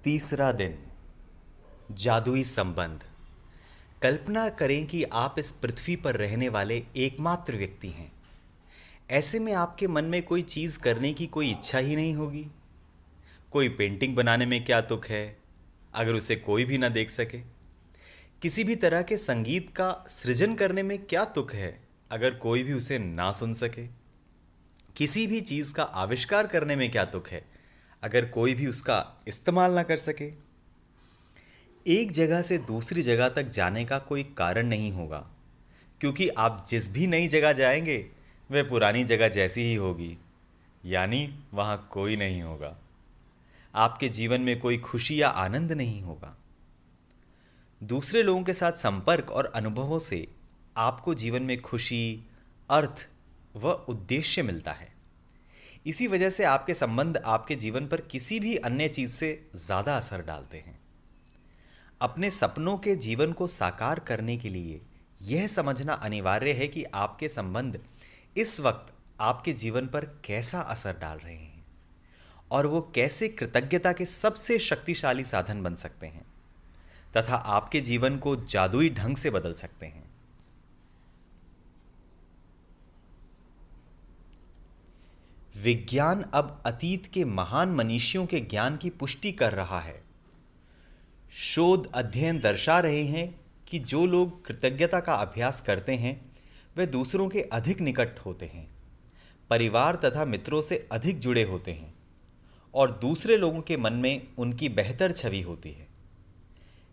तीसरा दिन। जादुई संबंध। कल्पना करें कि आप इस पृथ्वी पर रहने वाले एकमात्र व्यक्ति हैं। ऐसे में आपके मन में कोई चीज़ करने की कोई इच्छा ही नहीं होगी। कोई पेंटिंग बनाने में क्या तुक है अगर उसे कोई भी ना देख सके। किसी भी तरह के संगीत का सृजन करने में क्या तुक है अगर कोई भी उसे ना सुन सके। किसी भी चीज़ का आविष्कार करने में क्या तुक है अगर कोई भी उसका इस्तेमाल ना कर सके। एक जगह से दूसरी जगह तक जाने का कोई कारण नहीं होगा, क्योंकि आप जिस भी नई जगह जाएंगे वह पुरानी जगह जैसी ही होगी, यानी वहाँ कोई नहीं होगा। आपके जीवन में कोई खुशी या आनंद नहीं होगा। दूसरे लोगों के साथ संपर्क और अनुभवों से आपको जीवन में खुशी, अर्थ व उद्देश्य मिलता है। इसी वजह से आपके संबंध आपके जीवन पर किसी भी अन्य चीज से ज्यादा असर डालते हैं। अपने सपनों के जीवन को साकार करने के लिए यह समझना अनिवार्य है कि आपके संबंध इस वक्त आपके जीवन पर कैसा असर डाल रहे हैं और वो कैसे कृतज्ञता के सबसे शक्तिशाली साधन बन सकते हैं तथा आपके जीवन को जादुई ढंग से बदल सकते हैं। विज्ञान अब अतीत के महान मनीषियों के ज्ञान की पुष्टि कर रहा है। शोध अध्ययन दर्शा रहे हैं कि जो लोग कृतज्ञता का अभ्यास करते हैं वे दूसरों के अधिक निकट होते हैं, परिवार तथा मित्रों से अधिक जुड़े होते हैं और दूसरे लोगों के मन में उनकी बेहतर छवि होती है।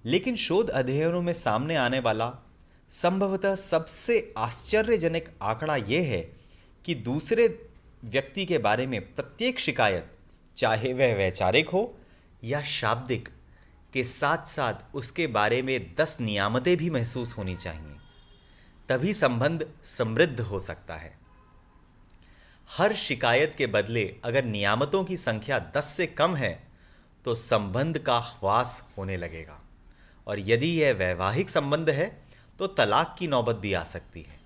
लेकिन शोध अध्ययनों में सामने आने वाला संभवतः सबसे आश्चर्यजनक आंकड़ा यह है कि दूसरे व्यक्ति के बारे में प्रत्येक शिकायत, चाहे वह वैचारिक हो या शाब्दिक, के साथ साथ उसके बारे में 10 नियामतें भी महसूस होनी चाहिए, तभी संबंध समृद्ध हो सकता है। हर शिकायत के बदले अगर नियामतों की संख्या 10 से कम है तो संबंध का ह्रास होने लगेगा, और यदि यह वैवाहिक संबंध है तो तलाक की नौबत भी आ सकती है।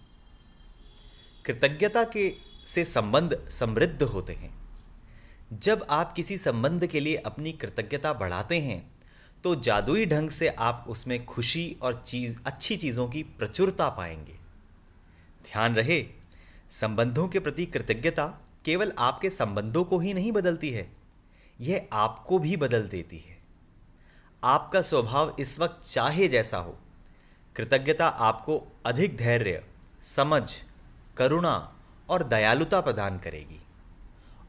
कृतज्ञता के से संबंध समृद्ध होते हैं। जब आप किसी संबंध के लिए अपनी कृतज्ञता बढ़ाते हैं तो जादुई ढंग से आप उसमें खुशी और अच्छी चीज़ों की प्रचुरता पाएंगे। ध्यान रहे, संबंधों के प्रति कृतज्ञता केवल आपके संबंधों को ही नहीं बदलती है, यह आपको भी बदल देती है। आपका स्वभाव इस वक्त चाहे जैसा हो, कृतज्ञता आपको अधिक धैर्य, समझ, करुणा और दयालुता प्रदान करेगी।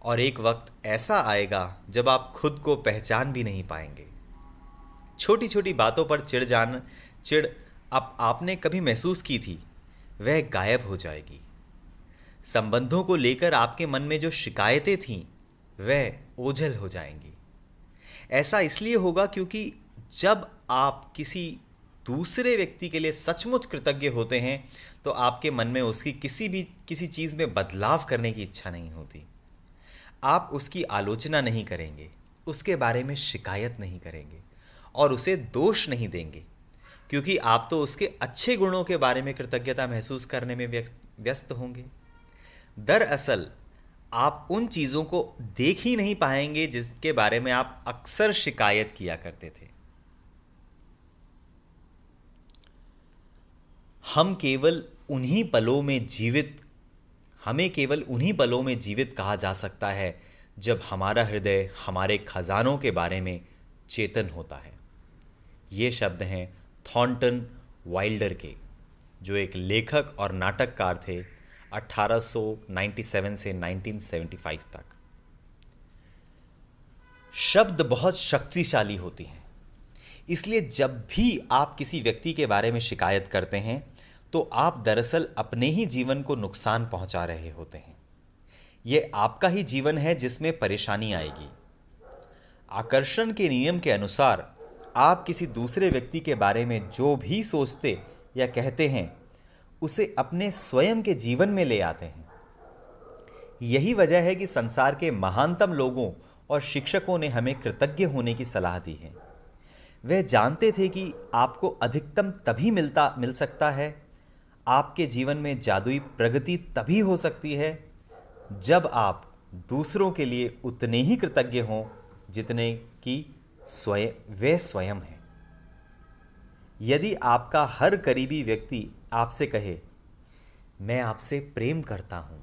और एक वक्त ऐसा आएगा जब आप खुद को पहचान भी नहीं पाएंगे। छोटी छोटी बातों पर चिढ़ अब आपने कभी महसूस की थी, वह गायब हो जाएगी। संबंधों को लेकर आपके मन में जो शिकायतें थीं वह ओझल हो जाएंगी। ऐसा इसलिए होगा क्योंकि जब आप किसी दूसरे व्यक्ति के लिए सचमुच कृतज्ञ होते हैं तो आपके मन में उसकी किसी चीज़ में बदलाव करने की इच्छा नहीं होती। आप उसकी आलोचना नहीं करेंगे, उसके बारे में शिकायत नहीं करेंगे और उसे दोष नहीं देंगे, क्योंकि आप तो उसके अच्छे गुणों के बारे में कृतज्ञता महसूस करने में व्यस्त होंगे। दरअसल आप उन चीज़ों को देख ही नहीं पाएंगे जिसके बारे में आप अक्सर शिकायत किया करते थे। हमें केवल उन्हीं पलों में जीवित कहा जा सकता है जब हमारा हृदय हमारे खजानों के बारे में चेतन होता है। ये शब्द हैं थॉर्नटन वाइल्डर के, जो एक लेखक और नाटककार थे 1897 से 1975 तक। शब्द बहुत शक्तिशाली होती हैं, इसलिए जब भी आप किसी व्यक्ति के बारे में शिकायत करते हैं तो आप दरअसल अपने ही जीवन को नुकसान पहुंचा रहे होते हैं। यह आपका ही जीवन है जिसमें परेशानी आएगी। आकर्षण के नियम के अनुसार आप किसी दूसरे व्यक्ति के बारे में जो भी सोचते या कहते हैं उसे अपने स्वयं के जीवन में ले आते हैं। यही वजह है कि संसार के महानतम लोगों और शिक्षकों ने हमें कृतज्ञ होने की सलाह दी है। वह जानते थे कि आपको अधिकतम तभी मिल सकता है, आपके जीवन में जादुई प्रगति तभी हो सकती है जब आप दूसरों के लिए उतने ही कृतज्ञ हों जितने कि वे स्वयं हैं। यदि आपका हर करीबी व्यक्ति आपसे कहे, मैं आपसे प्रेम करता हूँ,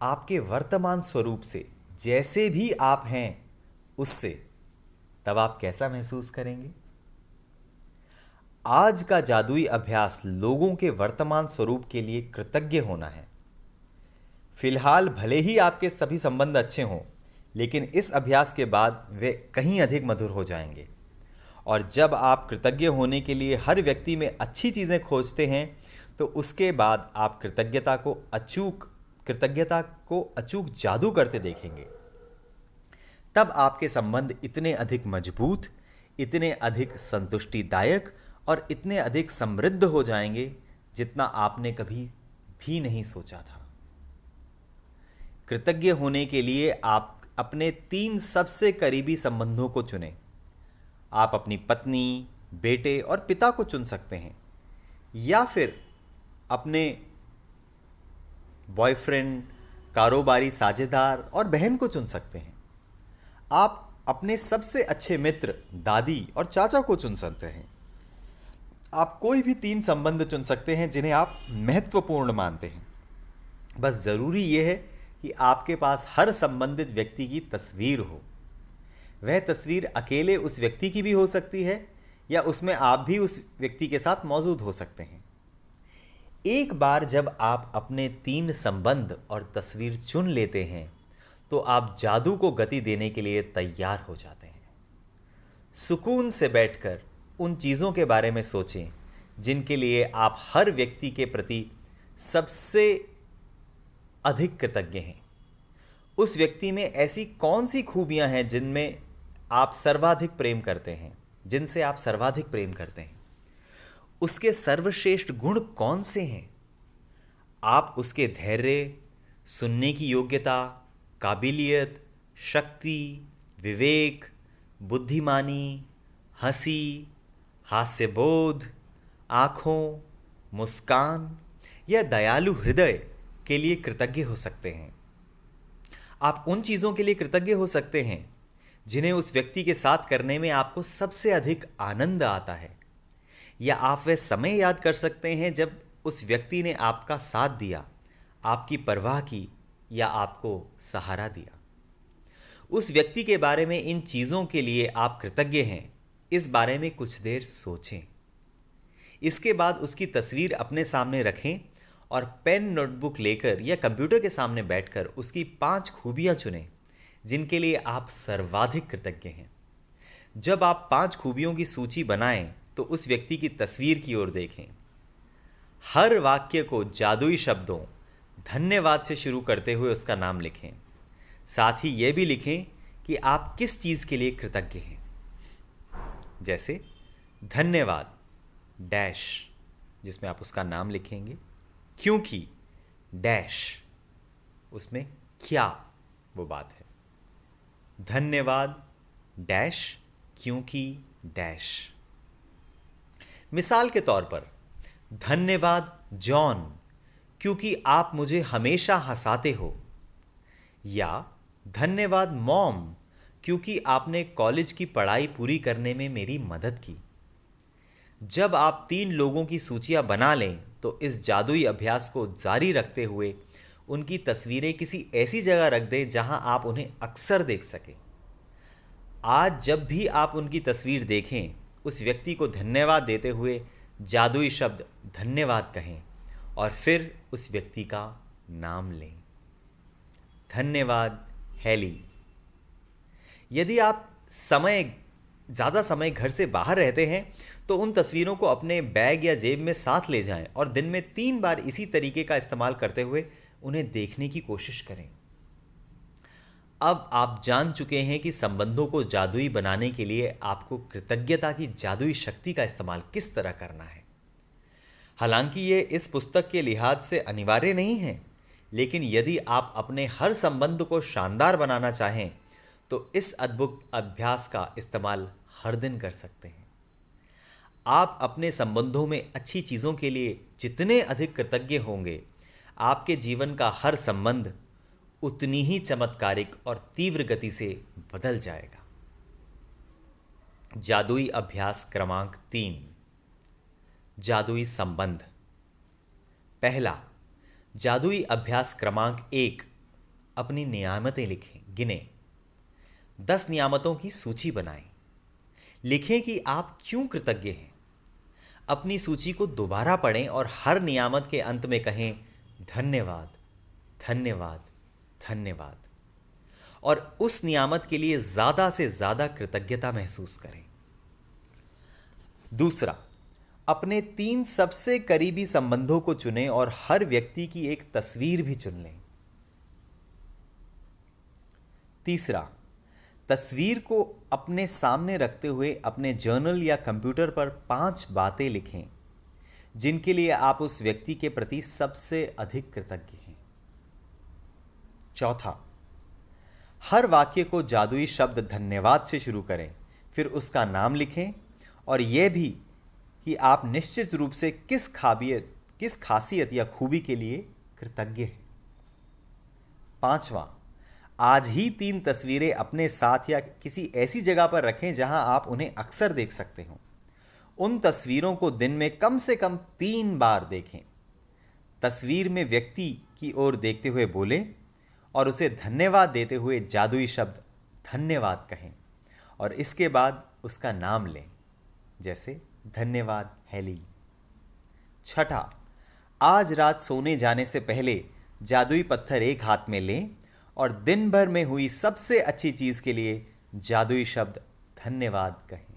आपके वर्तमान स्वरूप से, जैसे भी आप हैं उससे, तब आप कैसा महसूस करेंगे? आज का जादुई अभ्यास लोगों के वर्तमान स्वरूप के लिए कृतज्ञ होना है। फिलहाल भले ही आपके सभी संबंध अच्छे हों, लेकिन इस अभ्यास के बाद वे कहीं अधिक मधुर हो जाएंगे। और जब आप कृतज्ञ होने के लिए हर व्यक्ति में अच्छी चीज़ें खोजते हैं, तो उसके बाद आप कृतज्ञता को अचूक जादू करते देखेंगे। तब आपके संबंध इतने अधिक मजबूत, इतने अधिक संतुष्टिदायक और इतने अधिक समृद्ध हो जाएंगे जितना आपने कभी भी नहीं सोचा था। कृतज्ञ होने के लिए आप अपने 3 सबसे करीबी संबंधों को चुनें। आप अपनी पत्नी, बेटे और पिता को चुन सकते हैं, या फिर अपने बॉयफ्रेंड, कारोबारी साझेदार और बहन को चुन सकते हैं। आप अपने सबसे अच्छे मित्र, दादी और चाचा को चुन सकते हैं। आप कोई भी 3 संबंध चुन सकते हैं जिन्हें आप महत्वपूर्ण मानते हैं। बस ज़रूरी यह है कि आपके पास हर संबंधित व्यक्ति की तस्वीर हो। वह तस्वीर अकेले उस व्यक्ति की भी हो सकती है, या उसमें आप भी उस व्यक्ति के साथ मौजूद हो सकते हैं। एक बार जब आप अपने 3 संबंध और तस्वीर चुन लेते हैं, तो आप जादू को गति देने के लिए तैयार हो जाते हैं। सुकून से बैठकर उन चीज़ों के बारे में सोचें जिनके लिए आप हर व्यक्ति के प्रति सबसे अधिक कृतज्ञ हैं। उस व्यक्ति में ऐसी कौन सी खूबियां हैं जिनसे आप सर्वाधिक प्रेम करते हैं? उसके सर्वश्रेष्ठ गुण कौन से हैं? आप उसके धैर्य, सुनने की योग्यता, काबिलियत, शक्ति, विवेक, बुद्धिमानी, हंसी, हास्यबोध, आँखों, मुस्कान या दयालु हृदय के लिए कृतज्ञ हो सकते हैं। आप उन चीज़ों के लिए कृतज्ञ हो सकते हैं जिन्हें उस व्यक्ति के साथ करने में आपको सबसे अधिक आनंद आता है, या आप वह समय याद कर सकते हैं जब उस व्यक्ति ने आपका साथ दिया, आपकी परवाह की या आपको सहारा दिया। उस व्यक्ति के बारे में इन चीज़ों के लिए आप कृतज्ञ हैं, इस बारे में कुछ देर सोचें। इसके बाद उसकी तस्वीर अपने सामने रखें और पेन नोटबुक लेकर या कंप्यूटर के सामने बैठकर उसकी 5 खूबियां चुनें जिनके लिए आप सर्वाधिक कृतज्ञ हैं। जब आप 5 खूबियों की सूची बनाएं तो उस व्यक्ति की तस्वीर की ओर देखें। हर वाक्य को जादुई शब्दों धन्यवाद से शुरू करते हुए उसका नाम लिखें। साथ ही यह भी लिखें कि आप किस चीज़ के लिए कृतज्ञ हैं। जैसे धन्यवाद डैश, जिसमें आप उसका नाम लिखेंगे, क्योंकि डैश, उसमें क्या वो बात है। धन्यवाद डैश क्योंकि डैश। मिसाल के तौर पर, धन्यवाद जॉन क्योंकि आप मुझे हमेशा हंसाते हो, या धन्यवाद मॉम क्योंकि आपने कॉलेज की पढ़ाई पूरी करने में मेरी मदद की। जब आप 3 लोगों की सूचियां बना लें तो इस जादुई अभ्यास को जारी रखते हुए उनकी तस्वीरें किसी ऐसी जगह रख दें जहां आप उन्हें अक्सर देख सकें। आज जब भी आप उनकी तस्वीर देखें, उस व्यक्ति को धन्यवाद देते हुए जादुई शब्द धन्यवाद कहें और फिर उस व्यक्ति का नाम लें। धन्यवाद हेली। यदि आप ज़्यादा समय घर से बाहर रहते हैं तो उन तस्वीरों को अपने बैग या जेब में साथ ले जाएं और दिन में 3 बार इसी तरीके का इस्तेमाल करते हुए उन्हें देखने की कोशिश करें। अब आप जान चुके हैं कि संबंधों को जादुई बनाने के लिए आपको कृतज्ञता की जादुई शक्ति का इस्तेमाल किस तरह करना है। हालांकि ये इस पुस्तक के लिहाज से अनिवार्य नहीं है, लेकिन यदि आप अपने हर संबंध को शानदार बनाना चाहें तो इस अद्भुत अभ्यास का इस्तेमाल हर दिन कर सकते हैं। आप अपने संबंधों में अच्छी चीज़ों के लिए जितने अधिक कृतज्ञ होंगे, आपके जीवन का हर संबंध उतनी ही चमत्कारिक और तीव्र गति से बदल जाएगा। जादुई अभ्यास क्रमांक 3, जादुई संबंध। पहला, जादुई अभ्यास क्रमांक 1, अपनी नियामतें लिखें, गिने। 10 नियामतों की सूची बनाएं। लिखें कि आप क्यों कृतज्ञ हैं। अपनी सूची को दोबारा पढ़ें और हर नियामत के अंत में कहें धन्यवाद, धन्यवाद, धन्यवाद। और उस नियामत के लिए ज़्यादा से ज़्यादा कृतज्ञता महसूस करें। दूसरा, अपने 3 सबसे करीबी संबंधों को चुनें और हर व्यक्ति की एक तस्वीर भी चुन लें। तीसरा, तस्वीर को अपने सामने रखते हुए अपने जर्नल या कंप्यूटर पर 5 बातें लिखें जिनके लिए आप उस व्यक्ति के प्रति सबसे अधिक कृतज्ञ हैं। चौथा, हर वाक्य को जादुई शब्द धन्यवाद से शुरू करें, फिर उसका नाम लिखें और यह भी कि आप निश्चित रूप से किस खासियत या खूबी के लिए कृतज्ञ हैं। पांचवा, आज ही 3 तस्वीरें अपने साथ या किसी ऐसी जगह पर रखें जहां आप उन्हें अक्सर देख सकते हो। उन तस्वीरों को दिन में कम से कम 3 बार देखें। तस्वीर में व्यक्ति की ओर देखते हुए बोलें और उसे धन्यवाद देते हुए जादुई शब्द धन्यवाद कहें और इसके बाद उसका नाम लें, जैसे धन्यवाद हेली। छठा, आज रात सोने जाने से पहले जादुई पत्थर एक हाथ में लें और दिन भर में हुई सबसे अच्छी चीज़ के लिए जादुई शब्द धन्यवाद कहें।